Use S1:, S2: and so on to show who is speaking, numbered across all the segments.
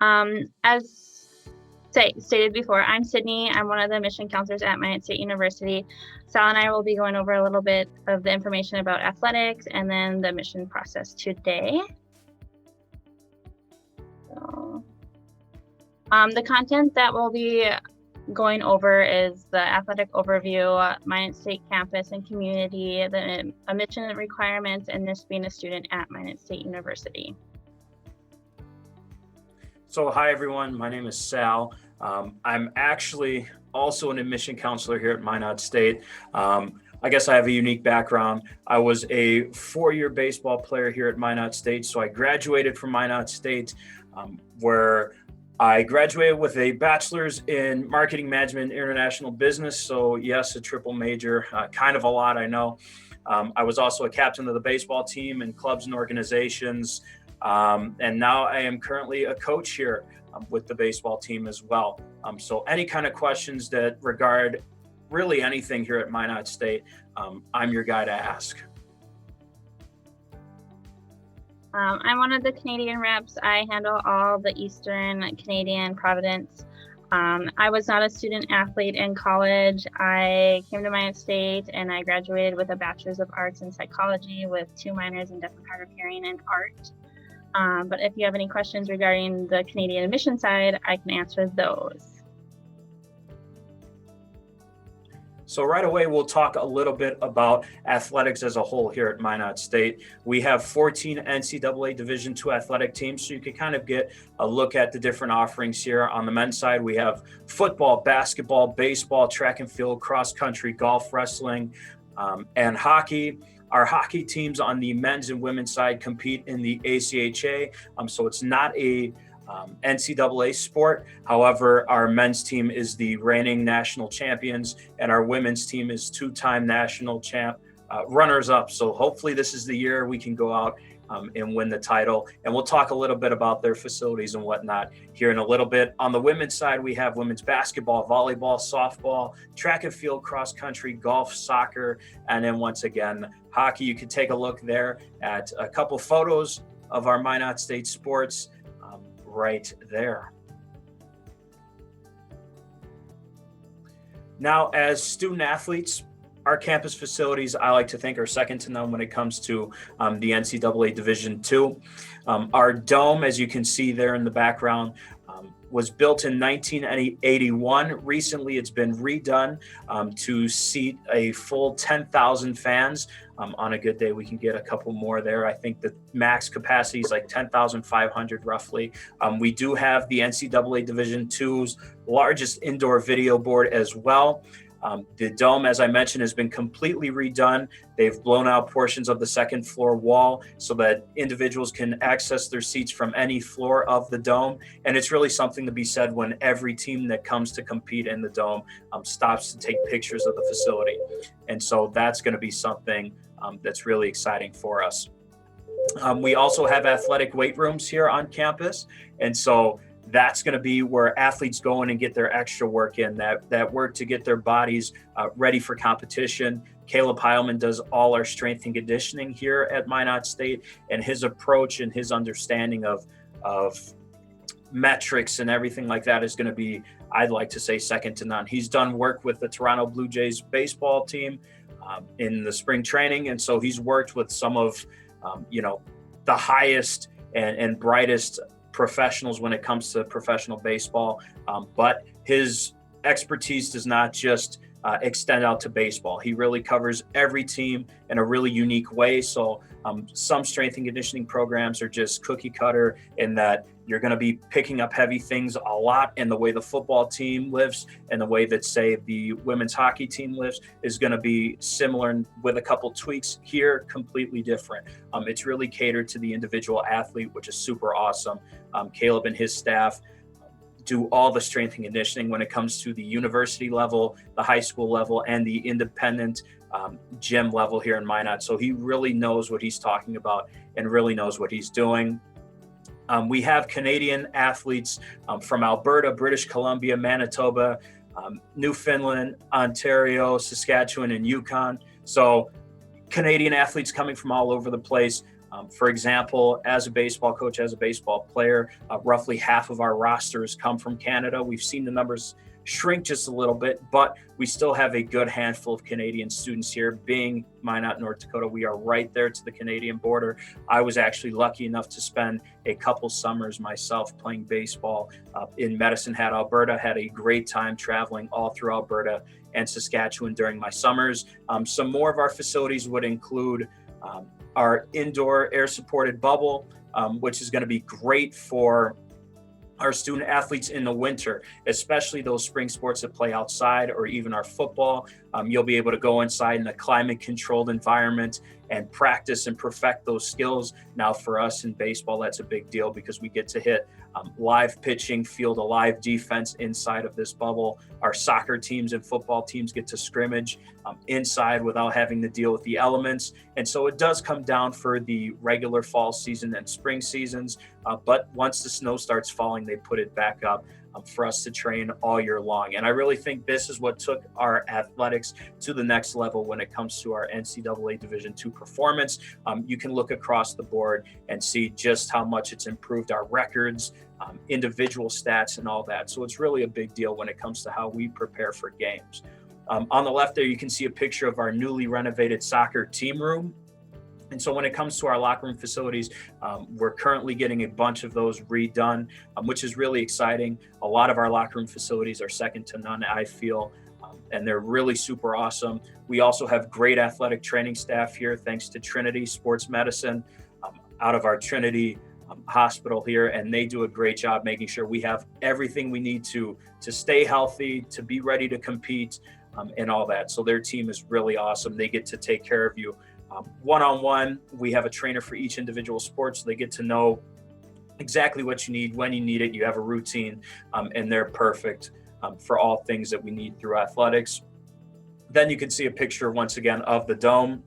S1: As stated before, I'm Sydney. I'm one of the admission counselors at Minot State University. Sal and I will be going over a little bit of the information about athletics and then the admission process today. So, the content that we'll be going over is the athletic overview, Minot State campus and community, the admission requirements, and this being a student at Minot State University.
S2: So hi everyone, my name is Sal. I'm actually also an admission counselor here at Minot State. I guess I have a unique background. I was a four-year baseball player here at Minot State. So I graduated from Minot State where I graduated with a bachelor's in marketing management and international business. So yes, a triple major, kind of a lot, I know. I was also a captain of the baseball team and clubs and organizations. And now I am currently a coach here with the baseball team as well. So any kind of questions that regard really anything here at Minot State, I'm your guy to ask.
S1: I'm one of the Canadian reps. I handle all the Eastern Canadian Providence. I was not a student athlete in college. I came to Minot State and I graduated with a bachelor's of arts in psychology with 2 minors in deaf and hard of hearing and art. But if you have any questions regarding the Canadian admission side, I can answer those.
S2: So right away, we'll talk a little bit about athletics as a whole here at Minot State. We have 14 NCAA Division II athletic teams, so you can kind of get a look at the different offerings here. On the men's side, we have football, basketball, baseball, track and field, cross country, golf, wrestling, and hockey. Our hockey teams on the men's and women's side compete in the ACHA, so it's not a NCAA sport. However, our men's team is the reigning national champions, and our women's team is 2-time national runners up. So hopefully this is the year we can go out and win the title. And we'll talk a little bit about their facilities and whatnot here in a little bit. On the women's side, we have women's basketball, volleyball, softball, track and field, cross country, golf, soccer, and then once again, hockey. You can take a look there at a couple photos of our Minot State sports right there. Now, as student athletes, our campus facilities, I like to think, are second to none when it comes to the NCAA Division II. Our dome, as you can see there in the background, was built in 1981. Recently, it's been redone to seat a full 10,000 fans. On a good day, we can get a couple more there. I think the max capacity is like 10,500 roughly. We do have the NCAA Division II's largest indoor video board as well. The dome, as I mentioned, has been completely redone. They've blown out portions of the second floor wall so that individuals can access their seats from any floor of the dome. And it's really something to be said when every team that comes to compete in the dome stops to take pictures of the facility. And so that's going to be something that's really exciting for us. We also have athletic weight rooms here on campus. And so that's going to be where athletes go in and get their extra work in, that work to get their bodies ready for competition. Caleb Heilman does all our strength and conditioning here at Minot State, and his approach and his understanding of metrics and everything like that is going to be, I'd like to say, second to none. He's done work with the Toronto Blue Jays baseball team in the spring training, and so he's worked with some of the highest and brightest professionals when it comes to professional baseball, but his expertise does not just extend out to baseball. He really covers every team in a really unique way. So some strength and conditioning programs are just cookie cutter in that you're going to be picking up heavy things a lot, and the way the football team lifts and the way that, say, the women's hockey team lifts is going to be similar with a couple tweaks here, completely different. It's really catered to the individual athlete, which is super awesome. Caleb and his staff do all the strength and conditioning when it comes to the university level, the high school level, and the independent gym level here in Minot. So he really knows what he's talking about and really knows what he's doing. We have Canadian athletes from Alberta, British Columbia, Manitoba, Newfoundland, Ontario, Saskatchewan, and Yukon. So Canadian athletes coming from all over the place. For example, as a baseball coach, as a baseball player, roughly half of our rosters come from Canada. We've seen the numbers shrink just a little bit, but we still have a good handful of Canadian students here. Being Minot, North Dakota, we are right there to the Canadian border. I was actually lucky enough to spend a couple summers myself playing baseball in Medicine Hat, Alberta. Had a great time traveling all through Alberta and Saskatchewan during my summers. Some more of our facilities would include our indoor air supported bubble, which is going to be great for our student athletes in the winter, especially those spring sports that play outside, or even our football. You'll be able to go inside in a climate controlled environment and practice and perfect those skills. Now for us in baseball, that's a big deal because we get to hit live pitching, field a live defense inside of this bubble. Our soccer teams and football teams get to scrimmage inside without having to deal with the elements. And so it does come down for the regular fall season and spring seasons. But once the snow starts falling, they put it back up for us to train all year long. And I really think this is what took our athletics to the next level when it comes to our NCAA Division II performance. You can look across the board and see just how much it's improved our records, individual stats, and all that. So it's really a big deal when it comes to how we prepare for games. On the left there, you can see a picture of our newly renovated soccer team room. And so when it comes to our locker room facilities, we're currently getting a bunch of those redone, which is really exciting. A lot of our locker room facilities are second to none, I feel, and they're really super awesome. We also have great athletic training staff here, thanks to Trinity Sports Medicine out of our Trinity hospital here, and they do a great job making sure we have everything we need to stay healthy, to be ready to compete, and all that. So their team is really awesome. They get to take care of you one-on-one. We have a trainer for each individual sport, so they get to know exactly what you need, when you need it. You have a routine, and they're perfect for all things that we need through athletics. Then you can see a picture once again of the dome.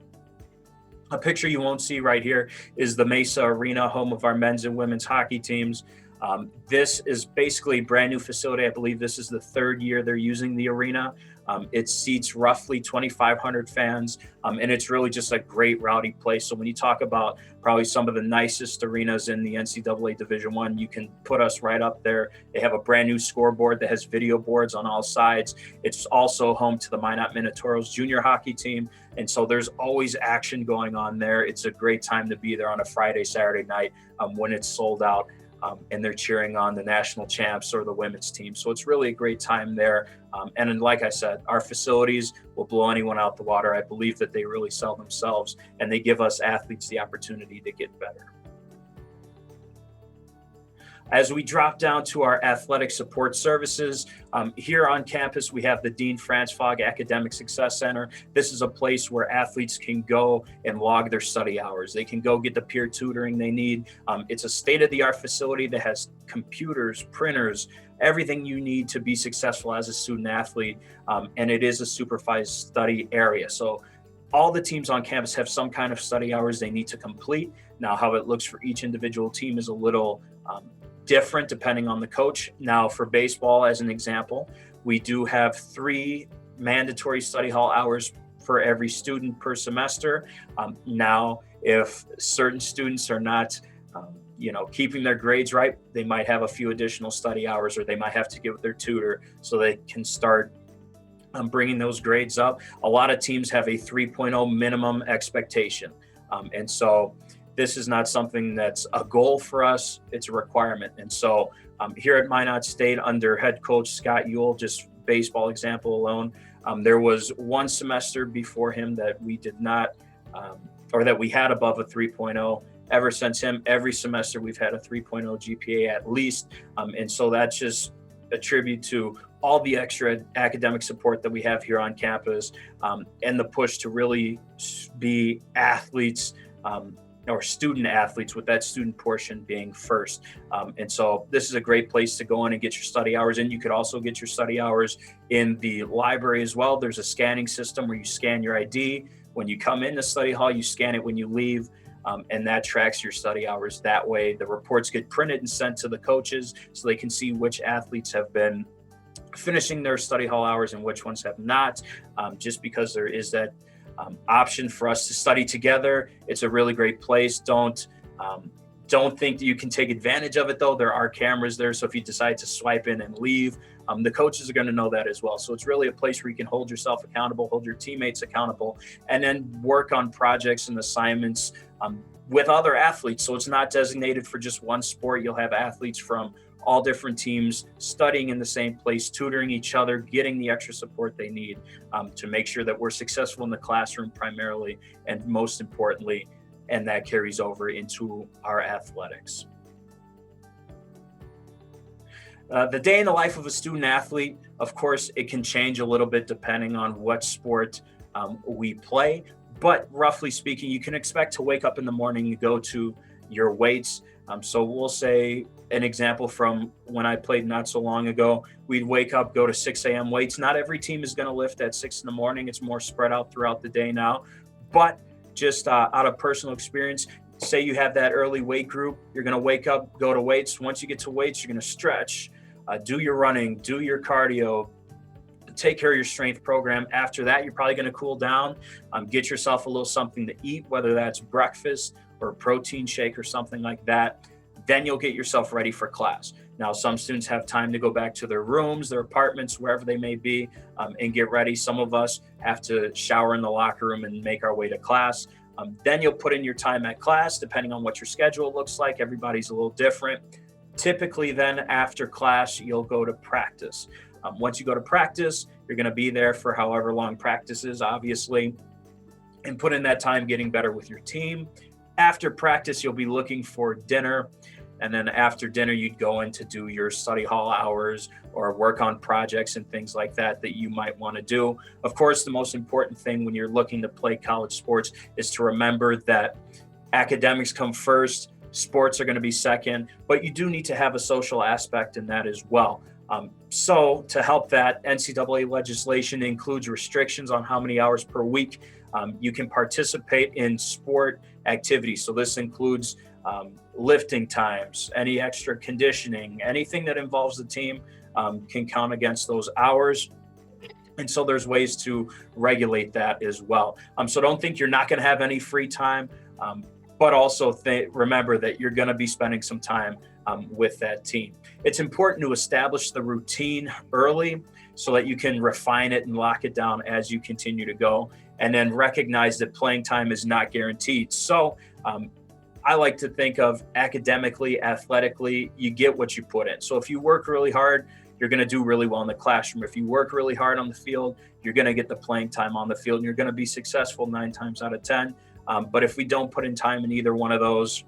S2: A picture you won't see right here is the Mesa Arena, home of our men's and women's hockey teams. This is basically a brand new facility. I believe this is the third year they're using the arena. It seats roughly 2,500 fans, and it's really just a great rowdy place. So when you talk about probably some of the nicest arenas in the NCAA Division I, you can put us right up there. They have a brand new scoreboard that has video boards on all sides. It's also home to the Minot Minotauros junior hockey team, and so there's always action going on there. It's a great time to be there on a Friday, Saturday night when it's sold out. And they're cheering on the national champs or the women's team. So it's really a great time there. And then, like I said, our facilities will blow anyone out the water. I believe that they really sell themselves, and they give us athletes the opportunity to get better. As we drop down to our athletic support services, here on campus, we have the Dean Franz Fogg Academic Success Center. This is a place where athletes can go and log their study hours. They can go get the peer tutoring they need. It's a state-of-the-art facility that has computers, printers, everything you need to be successful as a student athlete, and it is a supervised study area. So all the teams on campus have some kind of study hours they need to complete. Now, how it looks for each individual team is a little different depending on the coach. Now, for baseball, as an example, we do have 3 mandatory study hall hours for every student per semester. Now, if certain students are not, keeping their grades right, they might have a few additional study hours, or they might have to give their tutor so they can start bringing those grades up. A lot of teams have a 3.0 minimum expectation, and so this is not something that's a goal for us, it's a requirement. And so here at Minot State, under head coach Scott Ewell, just baseball example alone, there was one semester before him that we did not, or that we had above a 3.0. Ever since him, every semester we've had a 3.0 GPA at least. And so that's just a tribute to all the extra academic support that we have here on campus, and the push to really be athletes, or student athletes, with that student portion being first. And so this is a great place to go in and get your study hours in. You could also get your study hours in the library as well. There's a scanning system where you scan your ID. When you come into study hall, you scan it when you leave, and that tracks your study hours that way. The reports get printed and sent to the coaches so they can see which athletes have been finishing their study hall hours and which ones have not, just because there is that option for us to study together. It's a really great place. Don't think that you can take advantage of it though. There are cameras there, so if you decide to swipe in and leave, the coaches are going to know that as well. So it's really a place where you can hold yourself accountable, hold your teammates accountable, and then work on projects and assignments with other athletes. So it's not designated for just one sport. You'll have athletes from all different teams studying in the same place, tutoring each other, getting the extra support they need to make sure that we're successful in the classroom primarily, and most importantly, and that carries over into our athletics. The day in the life of a student athlete, of course, it can change a little bit depending on what sport we play. But roughly speaking, you can expect to wake up in the morning, you go to your weights. So we'll say an example from when I played not so long ago, we'd wake up, go to 6 a.m. weights. Not every team is going to lift at 6 in the morning. It's more spread out throughout the day now. But just out of personal experience, say you have that early weight group, you're going to wake up, go to weights. Once you get to weights, you're going to stretch, do your running, do your cardio, take care of your strength program. After that, you're probably going to cool down, get yourself a little something to eat, whether that's breakfast or a protein shake or something like that. Then you'll get yourself ready for class. Now, some students have time to go back to their rooms, their apartments, wherever they may be, and get ready. Some of us have to shower in the locker room and make our way to class. Then you'll put in your time at class, depending on what your schedule looks like. Everybody's a little different. Typically, then after class, you'll go to practice. Once you go to practice, you're going to be there for however long practice is, obviously, and put in that time getting better with your team. After practice, you'll be looking for dinner. And then after dinner, you'd go in to do your study hall hours or work on projects and things like that that you might want to do. Of course, the most important thing when you're looking to play college sports is to remember that academics come first, sports are going to be second, but you do need to have a social aspect in that as well. So to help that, NCAA legislation includes restrictions on how many hours per week you can participate in sport activities. So this includes lifting times, any extra conditioning, anything that involves the team can count against those hours. And so there's ways to regulate that as well. So don't think you're not going to have any free time, but also remember that you're going to be spending some time with that team. It's important to establish the routine early so that you can refine it and lock it down as you continue to go, and then recognize that playing time is not guaranteed. So I like to think of academically, athletically, you get what you put in. So if you work really hard, you're going to do really well in the classroom. If you work really hard on the field, you're going to get the playing time on the field, and you're going to be successful 9 times out of 10. But if we don't put in time in either one of those,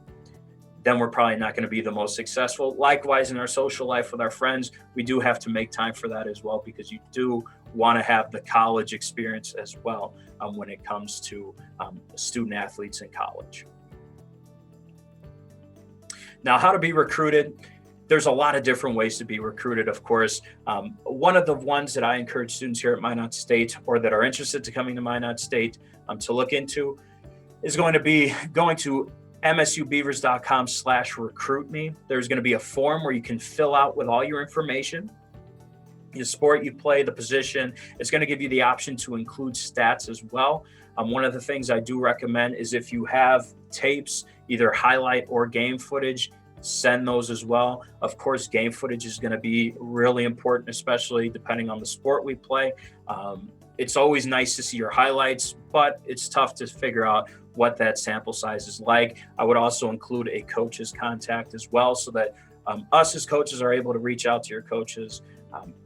S2: then we're probably not going to be the most successful. Likewise, in our social life with our friends, we do have to make time for that as well, because you do want to have the college experience as well when it comes to student athletes in college. Now, how to be recruited. There's a lot of different ways to be recruited, of course. One of the ones that I encourage students here at Minot State, or that are interested to coming to Minot State, to look into is going to be going to msubeavers.com/recruitme. There's going to be a form where you can fill out with all your information, the sport you play, the position. It's going to give you the option to include stats as well. One of the things I do recommend is if you have tapes, either highlight or game footage, send those as well. Of course, game footage is going to be really important, especially depending on the sport we play. It's always nice to see your highlights, but it's tough to figure out what that sample size is like. I would also include a coach's contact as well, so that us as coaches are able to reach out to your coaches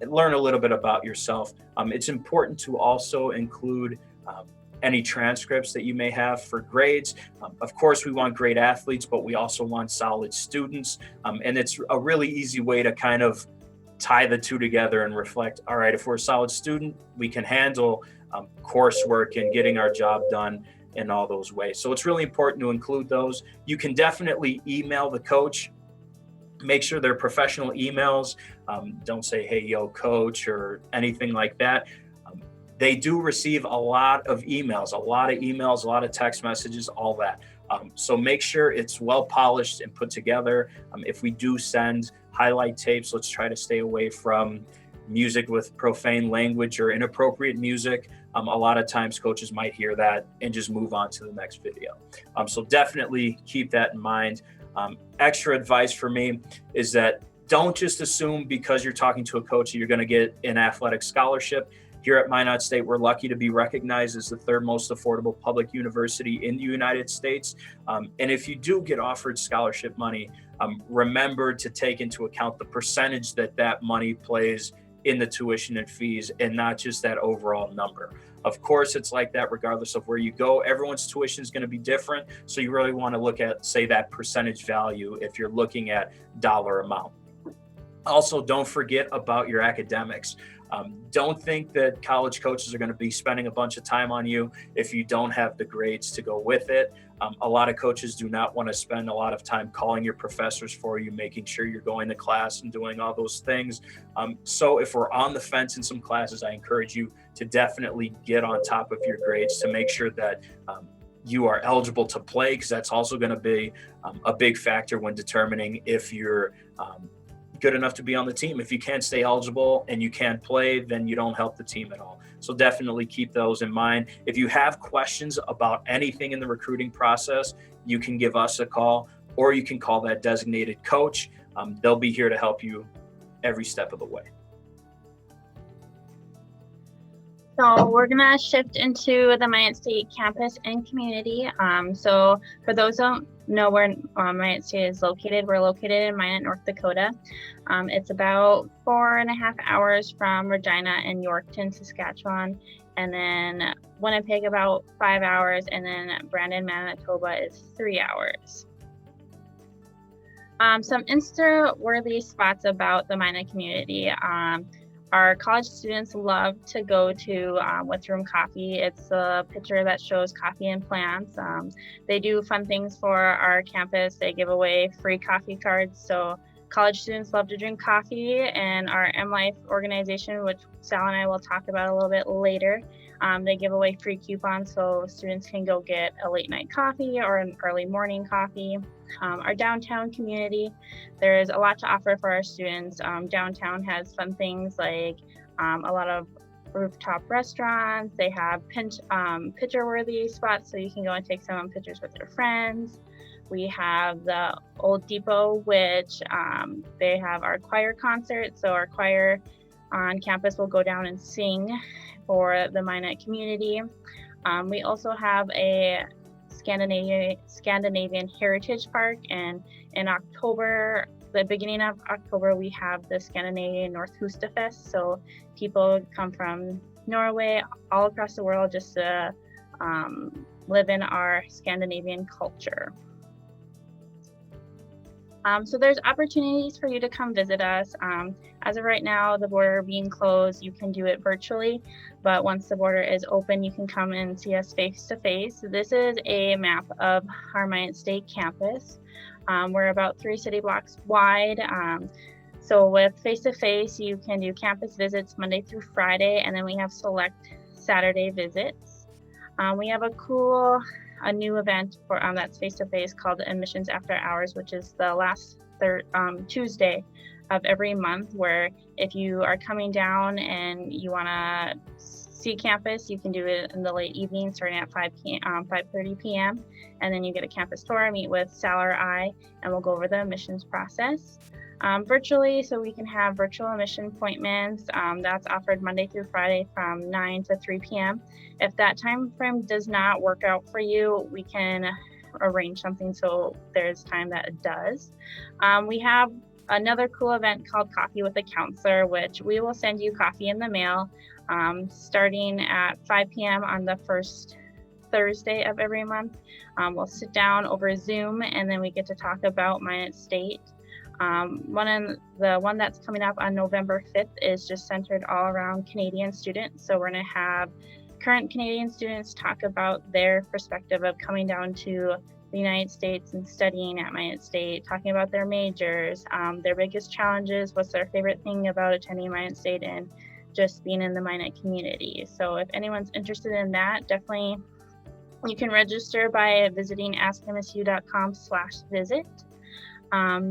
S2: and learn a little bit about yourself. It's important to also include any transcripts that you may have for grades. Of course, we want great athletes, but we also want solid students. And it's a really easy way to kind of tie the two together and reflect, all right, if we're a solid student, we can handle coursework and getting our job done in all those ways. So it's really important to include those. You can definitely email the coach. Make sure they're professional emails. Don't say, hey, yo, coach, or anything like that. They do receive a lot of emails, a lot of text messages, all that. So make sure it's well polished and put together. If we do send highlight tapes, let's try to stay away from music with profane language or inappropriate music. a lot of times coaches might hear that and just move on to the next video. So definitely keep that in mind. Extra advice for me is that don't just assume because you're talking to a coach that you're going to get an athletic scholarship. Here at Minot State, we're lucky to be recognized as the third most affordable public university in the United States. And if you do get offered scholarship money, remember to take into account the percentage that that money plays in the tuition and fees, and not just that overall number. Of course, it's like that regardless of where you go. Everyone's tuition is going to be different. So you really want to look at, say, that percentage value if you're looking at dollar amount. Also, don't forget about your academics. Don't think that college coaches are going to be spending a bunch of time on you if you don't have the grades to go with it. A lot of coaches do not want to spend a lot of time calling your professors for you, making sure you're going to class and doing all those things. So if we're on the fence in some classes, I encourage you to definitely get on top of your grades to make sure that you are eligible to play, because that's also going to be a big factor when determining if you're good enough to be on the team. If you can't stay eligible and you can't play, then you don't help the team at all. So definitely keep those in mind. If you have questions about anything in the recruiting process, you can give us a call, or you can call that designated coach. They'll be here to help you every step of the way.
S1: So we're gonna shift into the Minot State campus and community. So for those who don't know where Minot State is located, we're located in Minot, North Dakota. It's about 4.5 hours from Regina and Yorkton, Saskatchewan, and then Winnipeg about 5 hours, and then Brandon, Manitoba is 3 hours. Some Insta-worthy spots about the Minot community. Our college students love to go to What's Room Coffee. It's a picture that shows coffee and plants. They do fun things for our campus. They give away free coffee cards. So college students love to drink coffee, and our M-Life organization, which Sal and I will talk about a little bit later, they give away free coupons so students can go get a late night coffee or an early morning coffee. Our downtown community, there is a lot to offer for our students. Downtown has fun things like a lot of rooftop restaurants. They have picture-worthy spots so you can go and take some pictures with your friends. We have the Old Depot, which they have our choir concert. So our choir on campus will go down and sing for the Minot community. We also have a Scandinavian Heritage Park, and in October, the beginning of October, we have the Scandinavian North Hustafest. So people come from Norway, all across the world, just to live in our Scandinavian culture. So there's opportunities for you to come visit us. As of right now, the border being closed, you can do it virtually, but once the border is open, you can come and see us face to face. This is a map of our Minot State campus. We're about 3 city blocks wide. So with face to face, you can do campus visits Monday through Friday, and then we have select Saturday visits. We have a new event for that's face-to-face called Admissions After Hours, which is the last Tuesday of every month, where if you are coming down and you want to see campus, you can do it in the late evening starting at 5:30 p.m. and then you get a campus tour, meet with Sal or I, and we'll go over the admissions process. Virtually, so we can have virtual admission appointments. That's offered Monday through Friday from 9 to 3 p.m. If that time frame does not work out for you, we can arrange something so there's time that it does. We have another cool event called Coffee with a Counselor, which we will send you coffee in the mail starting at 5 p.m. on the first Thursday of every month. We'll sit down over Zoom, and then we get to talk about Minot State. The one that's coming up on November 5th is just centered all around Canadian students. So we're going to have current Canadian students talk about their perspective of coming down to the United States and studying at Minot State, talking about their majors, their biggest challenges, what's their favorite thing about attending Minot State, and just being in the Minot community. So if anyone's interested in that, definitely you can register by visiting askmsu.com/visit.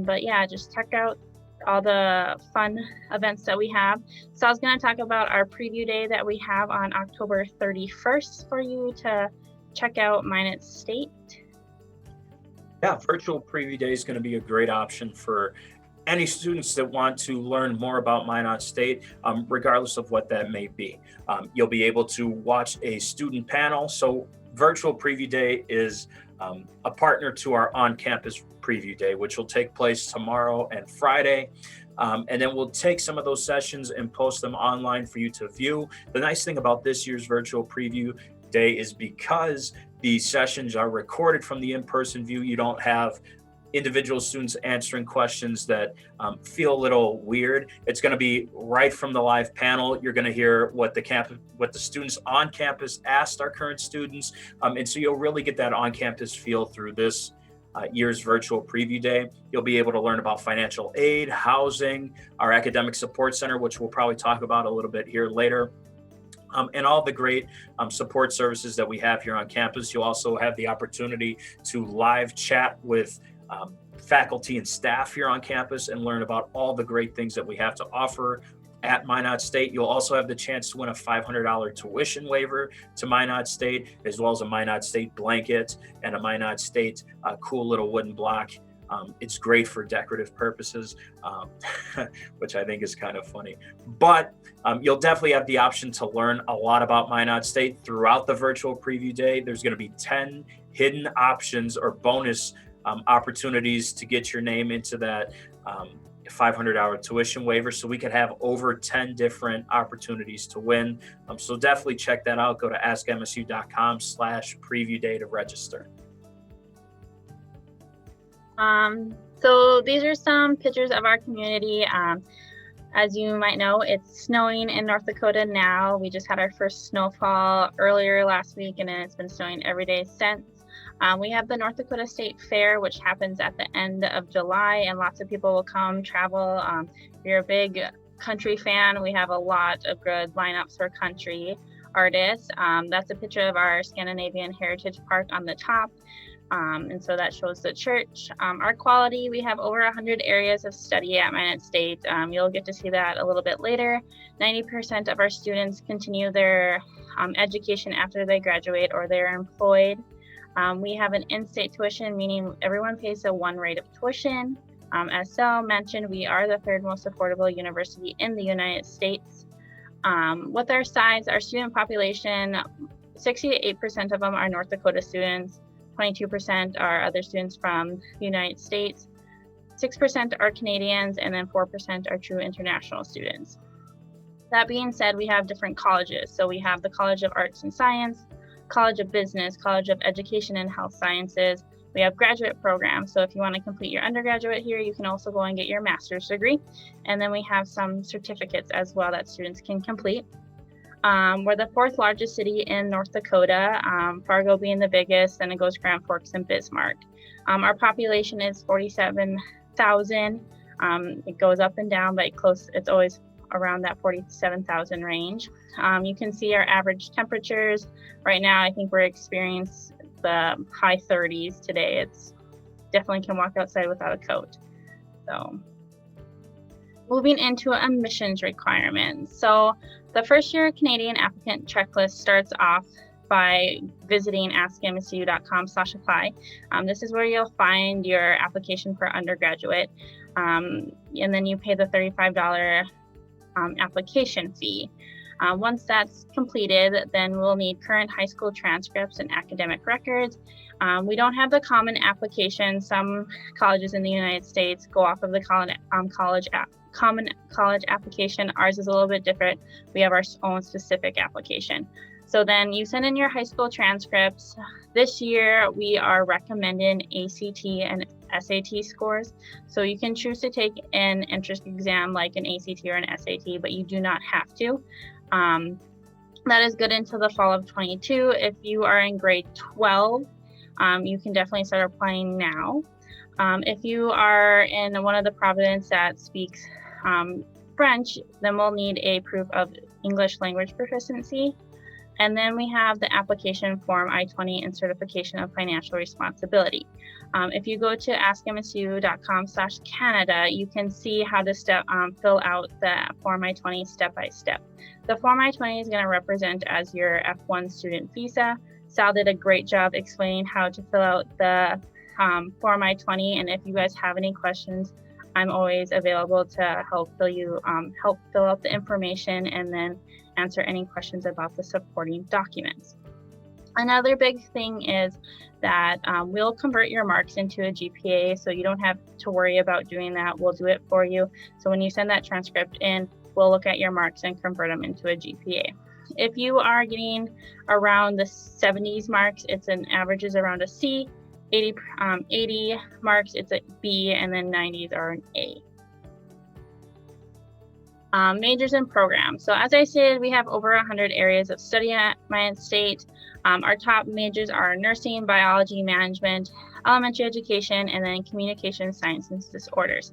S1: But yeah, just check out all the fun events that we have. So I was going to talk about our preview day that we have on October 31st for you to check out Minot State.
S2: Yeah, virtual preview day is going to be a great option for any students that want to learn more about Minot State, regardless of what that may be. You'll be able to watch a student panel. So virtual preview day is a partner to our on-campus preview day, which will take place tomorrow and Friday. And then we'll take some of those sessions and post them online for you to view. The nice thing about this year's virtual preview day is because the sessions are recorded from the in-person view, you don't have individual students answering questions that feel a little weird. It's going to be right from the live panel. You're going to hear what the students on campus asked our current students, and so you'll really get that on-campus feel through this year's virtual preview day. You'll be able to learn about financial aid, housing, our academic support center, which we'll probably talk about a little bit here later. And all the great support services that we have here on campus. You'll also have the opportunity to live chat with faculty and staff here on campus and learn about all the great things that we have to offer at Minot State. You'll also have the chance to win a $500 tuition waiver to Minot State, as well as a Minot State blanket and a Minot State cool little wooden block. It's great for decorative purposes, which I think is kind of funny. But you'll definitely have the option to learn a lot about Minot State throughout the virtual preview day. There's going to be 10 hidden options or bonus opportunities to get your name into that $500 tuition waiver. So we could have over 10 different opportunities to win. So definitely check that out. Go to askmsu.com/preview day to register.
S1: So these are some pictures of our community. As you might know, it's snowing in North Dakota now. We just had our first snowfall earlier last week, and then it's been snowing every day since. We have the North Dakota State Fair, which happens at the end of July, and lots of people will come travel. If you're a big country fan, we have a lot of good lineups for country artists. That's a picture of our Scandinavian Heritage Park on the top. And so that shows the church. Our quality, we have over 100 areas of study at Minot State. You'll get to see that a little bit later. 90% of our students continue their education after they graduate or they're employed. We have an in-state tuition, meaning everyone pays a one rate of tuition. As Sal mentioned, we are the third most affordable university in the United States. With our size, our student population, 68% of them are North Dakota students. 22% are other students from the United States, 6% are Canadians, and then 4% are true international students. That being said, we have different colleges. So we have the College of Arts and Science, College of Business, College of Education and Health Sciences. We have graduate programs. So if you want to complete your undergraduate here, you can also go and get your master's degree. And then we have some certificates as well that students can complete. We're the fourth largest city in North Dakota, Fargo being the biggest, then it goes Grand Forks and Bismarck. Our population is 47,000. It goes up and down, but it's always around that 47,000 range. You can see our average temperatures. Right now, I think we're experiencing the high 30s today. It's definitely can walk outside without a coat. So moving into admissions requirements. So the first year Canadian applicant checklist starts off by visiting askmsu.com/apply. This is where you'll find your application for undergraduate, and then you pay the $35 application fee. Once that's completed, then we'll need current high school transcripts and academic records. We don't have the common application. Some colleges in the United States go off of the common college application. Ours is a little bit different. We have our own specific application. So then you send in your high school transcripts. This year, we are recommending ACT and SAT scores. So you can choose to take an entrance exam like an ACT or an SAT, but you do not have to. That is good until the fall of 22. If you are in grade 12, you can definitely start applying now. If you are in one of the provinces that speaks French, then we'll need a proof of English language proficiency. And then we have the application form I-20 and certification of financial responsibility. If you go to askmsu.com/Canada, you can see how to fill out the form I-20 step by step. The form I-20 is going to represent as your F1 student visa. Sal did a great job explaining how to fill out the form I-20, and if you guys have any questions, I'm always available to help fill out the information and then answer any questions about the supporting documents. Another big thing is that we'll convert your marks into a GPA, so you don't have to worry about doing that. We'll do it for you. So when you send that transcript in, we'll look at your marks and convert them into a GPA. If you are getting around the 70s marks, it's an average is around a C. 80 marks, it's a B, and then 90s are an A. Majors and programs. So as I said, we have over 100 areas of study at Minot State. Our top majors are nursing, biology, management, elementary education, and then communication science and disorders.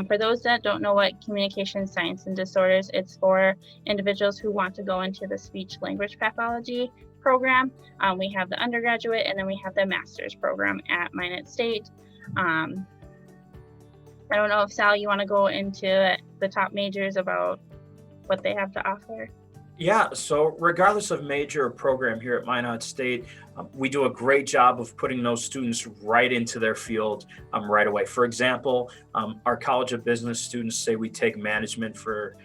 S1: For those that don't know what communication science and disorders, it's for individuals who want to go into the speech language pathology program. We have the undergraduate, and then we have the master's program at Minot State. I don't know if Sal, you want to go into the top majors about what they have to offer?
S2: Yeah, so regardless of major or program here at Minot State, we do a great job of putting those students right into their field right away. For example, our College of Business students, say we take management for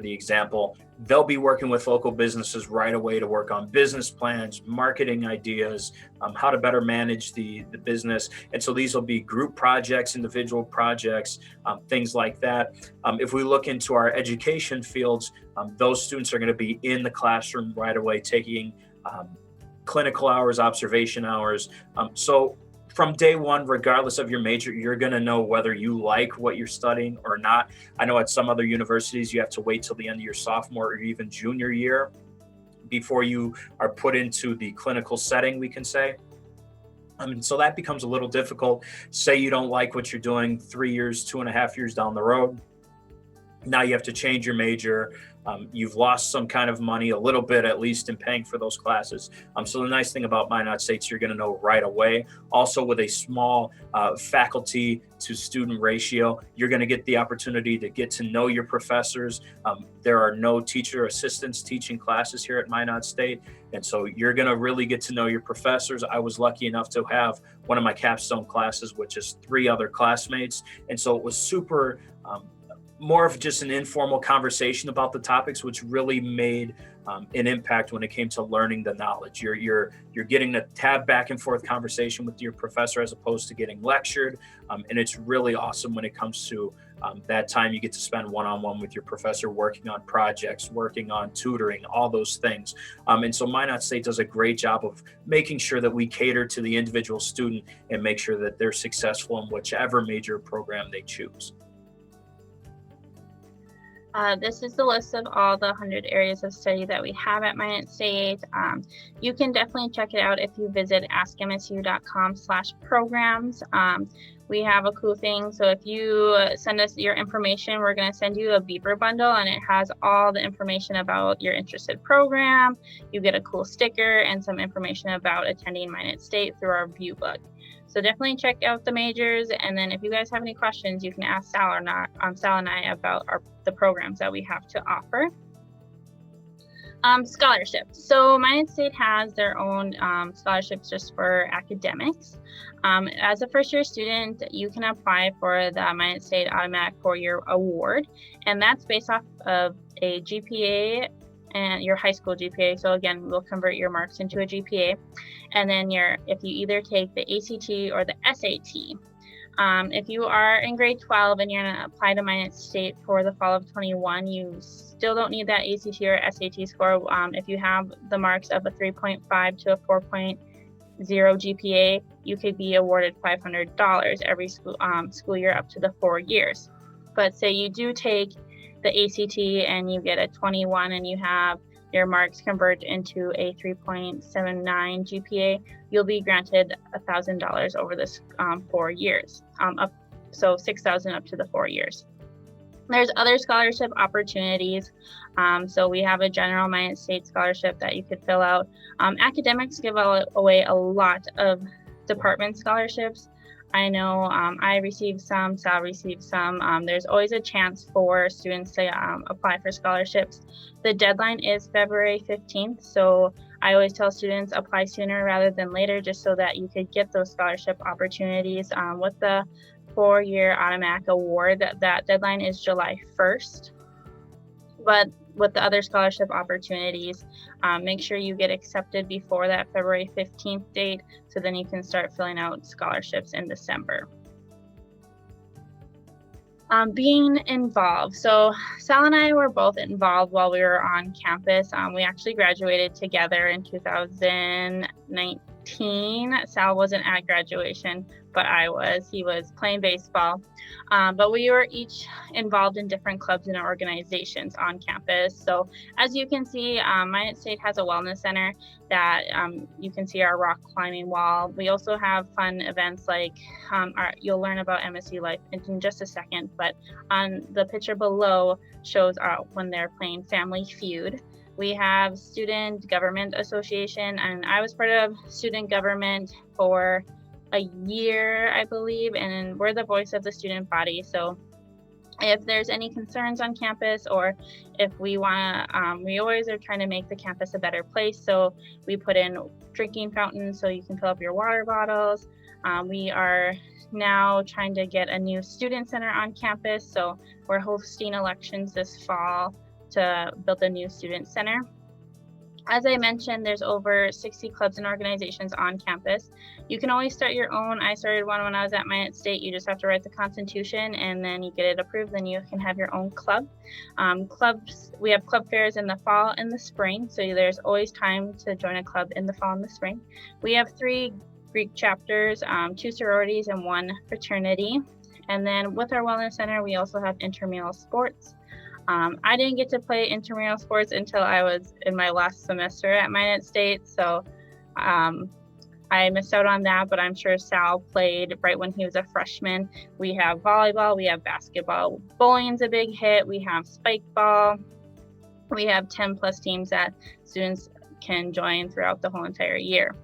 S2: the example, they'll be working with local businesses right away to work on business plans, marketing ideas, how to better manage the business. And so these will be group projects, individual projects, things like that. If we look into our education fields, those students are going to be in the classroom right away, taking clinical hours, observation hours. So from day one, regardless of your major, you're going to know whether you like what you're studying or not. I know at some other universities, you have to wait till the end of your sophomore or even junior year before you are put into the clinical setting, we can say. So that becomes a little difficult. Say you don't like what you're doing 3 years, 2.5 years down the road. Now you have to change your major. You've lost some kind of money, a little bit at least, in paying for those classes. So the nice thing about Minot State is you're going to know right away. Also, with a small faculty to student ratio, you're going to get the opportunity to get to know your professors. There are no teacher assistants teaching classes here at Minot State. And so you're going to really get to know your professors. I was lucky enough to have one of my capstone classes, which is 3 other classmates. And so it was super more of just an informal conversation about the topics, which really made an impact when it came to learning the knowledge. You're getting a tab back and forth conversation with your professor as opposed to getting lectured, and it's really awesome when it comes to that time you get to spend one-on-one with your professor, working on projects, working on tutoring, all those things. And so Minot State does a great job of making sure that we cater to the individual student and make sure that they're successful in whichever major program they choose.
S1: This is the list of all the 100 areas of study that we have at Minot State. You can definitely check it out if you visit askmsu.com/programs. We have a cool thing. So if you send us your information, we're going to send you a beeper bundle, and it has all the information about your interested program. You get a cool sticker and some information about attending Minot State through our view book. So definitely check out the majors, and then if you guys have any questions, you can ask Sal and I about the programs that we have to offer. Scholarships. So Minot State has their own scholarships just for academics. As a first-year student, you can apply for the Minot State Automatic 4-Year Award, and that's based off of a GPA and your high school GPA. So again, we'll convert your marks into a GPA. And then if you either take the ACT or the SAT. If you are in grade 12 and you're gonna apply to Minot State for the fall of 21, you still don't need that ACT or SAT score. If you have the marks of a 3.5 to a 4.0 GPA, you could be awarded $500 every school year up to the 4 years. But say you do take the ACT and you get a 21 and you have your marks convert into a 3.79 GPA, you'll be granted $1,000 over this 4 years, so $6,000 up to the 4 years. There's other scholarship opportunities. So we have a general Minot State scholarship that you could fill out. Academics give away a lot of department scholarships. I know I received some, Sal received some. There's always a chance for students to apply for scholarships. The deadline is February 15th, so I always tell students apply sooner rather than later, just so that you could get those scholarship opportunities. With the 4-year automatic award, that deadline is July 1st. But with the other scholarship opportunities, make sure you get accepted before that February 15th date, so then you can start filling out scholarships in December. Being involved. So Sal and I were both involved while we were on campus. We actually graduated together in 2019. Sal wasn't at graduation, but I was. He was playing baseball. But we were each involved in different clubs and organizations on campus. So as you can see, Minot State has a wellness center that you can see our rock climbing wall. We also have fun events like you'll learn about MSU Life in just a second, but on the picture below shows when they're playing Family Feud. We have Student Government Association, and I was part of student government for a year, I believe, and we're the voice of the student body. So if there's any concerns on campus, or if we want to, we always are trying to make the campus a better place. So we put in drinking fountains so you can fill up your water bottles. We are now trying to get a new student center on campus. So we're hosting elections this fall to build a new student center. As I mentioned, there's over 60 clubs and organizations on campus. You can always start your own. I started one when I was at Minot State. You just have to write the Constitution and then you get it approved, then you can have your own club. We have club fairs in the fall and the spring, so there's always time to join a club in the fall and the spring. We have 3 Greek chapters, 2 sororities, and 1 fraternity. And then with our wellness center, we also have intramural sports. I didn't get to play intramural sports until I was in my last semester at Minot State, so I missed out on that, but I'm sure Sal played right when he was a freshman. We have volleyball, we have basketball, bowling's a big hit, we have spike ball, we have 10 plus teams that students can join throughout the whole entire year.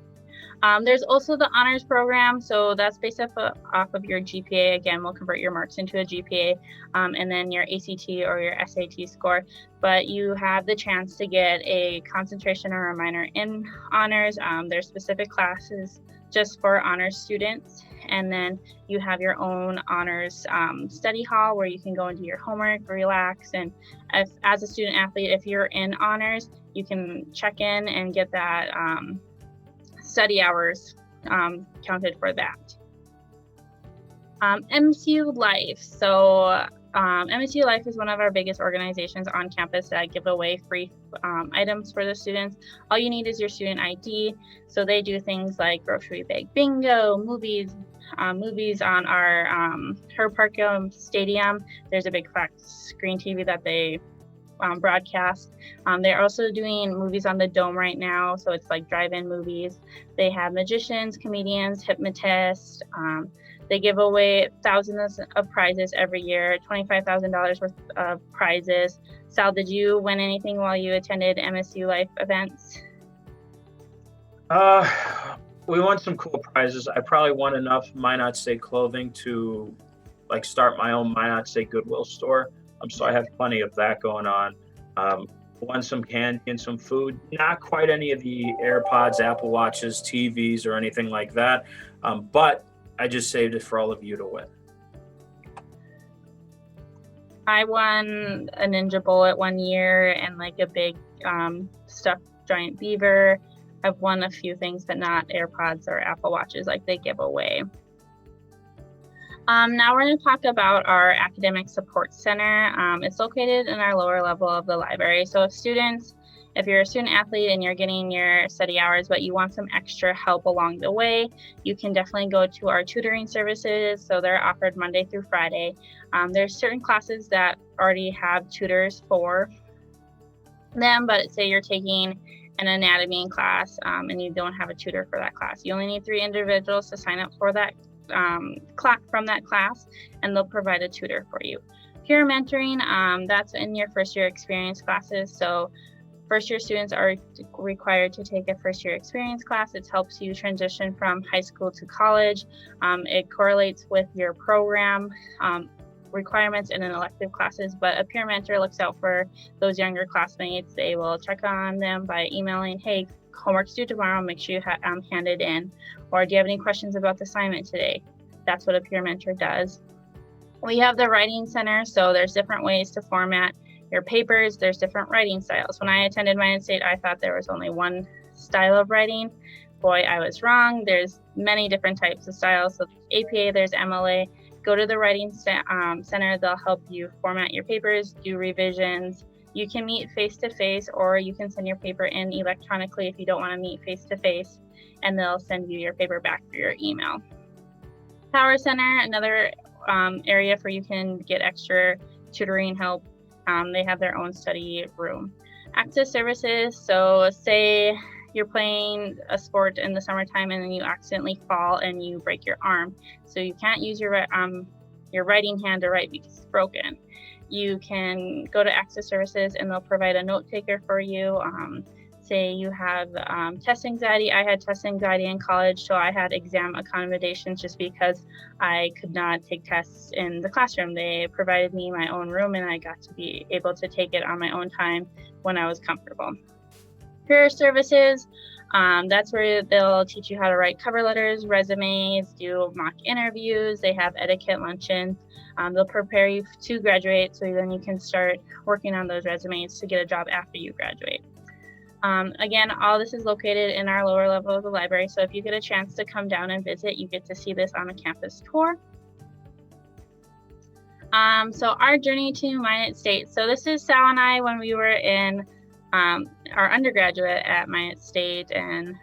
S1: There's also the honors program, so that's based off of your GPA. Again, we'll convert your marks into a GPA, and then your ACT or your SAT score, but you have the chance to get a concentration or a minor in honors. There's specific classes just for honors students, and then you have your own honors study hall where you can go and do your homework, relax, and as a student athlete, if you're in honors, you can check in and get that study hours counted for that. MSU Life. So MSU Life is one of our biggest organizations on campus that give away free items for the students. All you need is your student ID. So they do things like grocery bag bingo, movies on our Herb Park Stadium. There's a big flat screen TV that they broadcast. They're also doing movies on the Dome right now, so it's like drive-in movies. They have magicians, comedians, hypnotists. They give away thousands of prizes every year, $25,000 worth of prizes. Sal, did you win anything while you attended MSU Life events?
S2: We won some cool prizes. I probably won enough Minot State clothing to like start my own Minot State Goodwill store. So I have plenty of that going on. Won some candy and some food. Not quite any of the AirPods, Apple Watches, TVs, or anything like that. But I just saved it for all of you to win.
S1: I won a Ninja Bullet one year and like a big stuffed giant beaver. I've won a few things, but not AirPods or Apple Watches like they give away. Now we're going to talk about our Academic Support Center. It's located in our lower level of the library. So if you're a student athlete and you're getting your study hours, but you want some extra help along the way, you can definitely go to our tutoring services. So they're offered Monday through Friday. There's certain classes that already have tutors for them, but say you're taking an anatomy class and you don't have a tutor for that class. You only need 3 individuals to sign up for that from that class, and they'll provide a tutor for you. Peer mentoring, that's in your first year experience classes. So first year students are required to take a first year experience class. It helps you transition from high school to college. It correlates with your program requirements in an elective classes, but a peer mentor looks out for those younger classmates. They will check on them by emailing, hey, homework's due tomorrow, make sure you hand it in. Or do you have any questions about the assignment today? That's what a peer mentor does. We have the writing center, so there's different ways to format your papers. There's different writing styles. When I attended Minot State, I thought there was only one style of writing. Boy, I was wrong. There's many different types of styles. So APA, there's MLA. Go to the writing center. They'll help you format your papers, do revisions. You can meet face-to-face, or you can send your paper in electronically if you don't want to meet face-to-face, and they'll send you your paper back through your email. Power Center, another area where you can get extra tutoring help. They have their own study room. Access services, so say you're playing a sport in the summertime and then you accidentally fall and you break your arm. So you can't use your writing hand to write because it's broken. You can go to Access Services and they'll provide a note taker for you. Say you have test anxiety. I had test anxiety in college, so I had exam accommodations just because I could not take tests in the classroom. They provided me my own room and I got to be able to take it on my own time when I was comfortable. Career services, that's where they'll teach you how to write cover letters, resumes, do mock interviews. They have etiquette luncheons. They'll prepare you to graduate, so then you can start working on those resumes to get a job after you graduate. Again, all this is located in our lower level of the library, so if you get a chance to come down and visit, you get to see this on a campus tour. So our journey to Minot State. So this is Sal and I when we were in our undergraduate at Minot State, and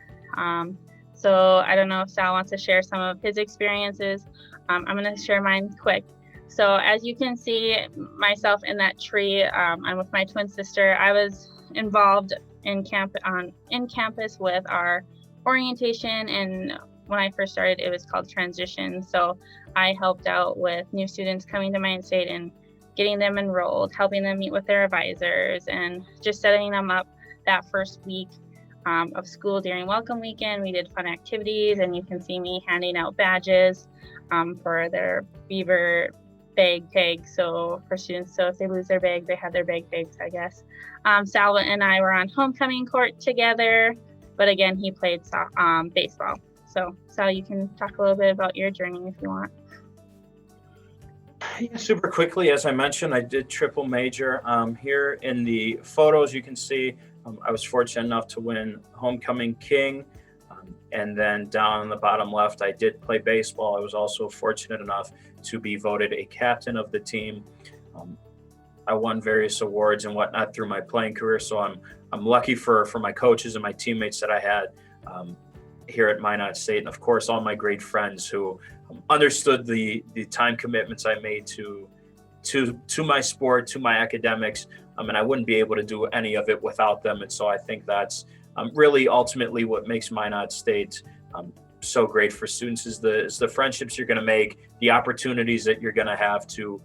S1: so I don't know if Sal wants to share some of his experiences. I'm going to share mine quick. So as you can see myself in that tree, I'm with my twin sister. I was involved in campus with our orientation, and when I first started it was called transition. So I helped out with new students coming to Minot State and getting them enrolled, helping them meet with their advisors, and just setting them up that first week of school during welcome weekend. We did fun activities, and you can see me handing out badges for their beaver bag tags. So for students, so if they lose their bag, they have their bag tags, I guess. Salva and I were on homecoming court together, but again, he played baseball. So Sal, you can talk a little bit about your journey if you want.
S2: Yeah, super quickly, as I mentioned, I did triple major. Here in the photos, you can see I was fortunate enough to win Homecoming King. And then down on the bottom left, I did play baseball. I was also fortunate enough to be voted a captain of the team. I won various awards and whatnot through my playing career. So I'm lucky for my coaches and my teammates that I had here at Minot State. And of course, all my great friends who understood the time commitments I made to my sport, to my academics. And I wouldn't be able to do any of it without them. And so I think that's really ultimately what makes Minot State so great for students is the friendships you're going to make, the opportunities that you're going to have to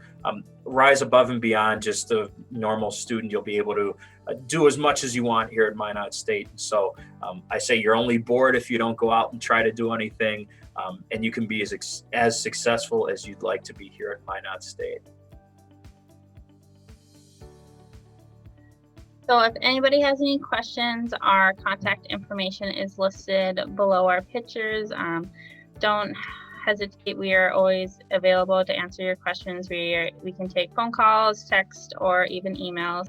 S2: rise above and beyond just a normal student. You'll be able to do as much as you want here at Minot State. So I say you're only bored if you don't go out and try to do anything, and you can be as successful as you'd like to be here at Minot State.
S1: So if anybody has any questions, our contact information is listed below our pictures. Don't hesitate. We are always available to answer your questions. We can take phone calls, text, or even emails.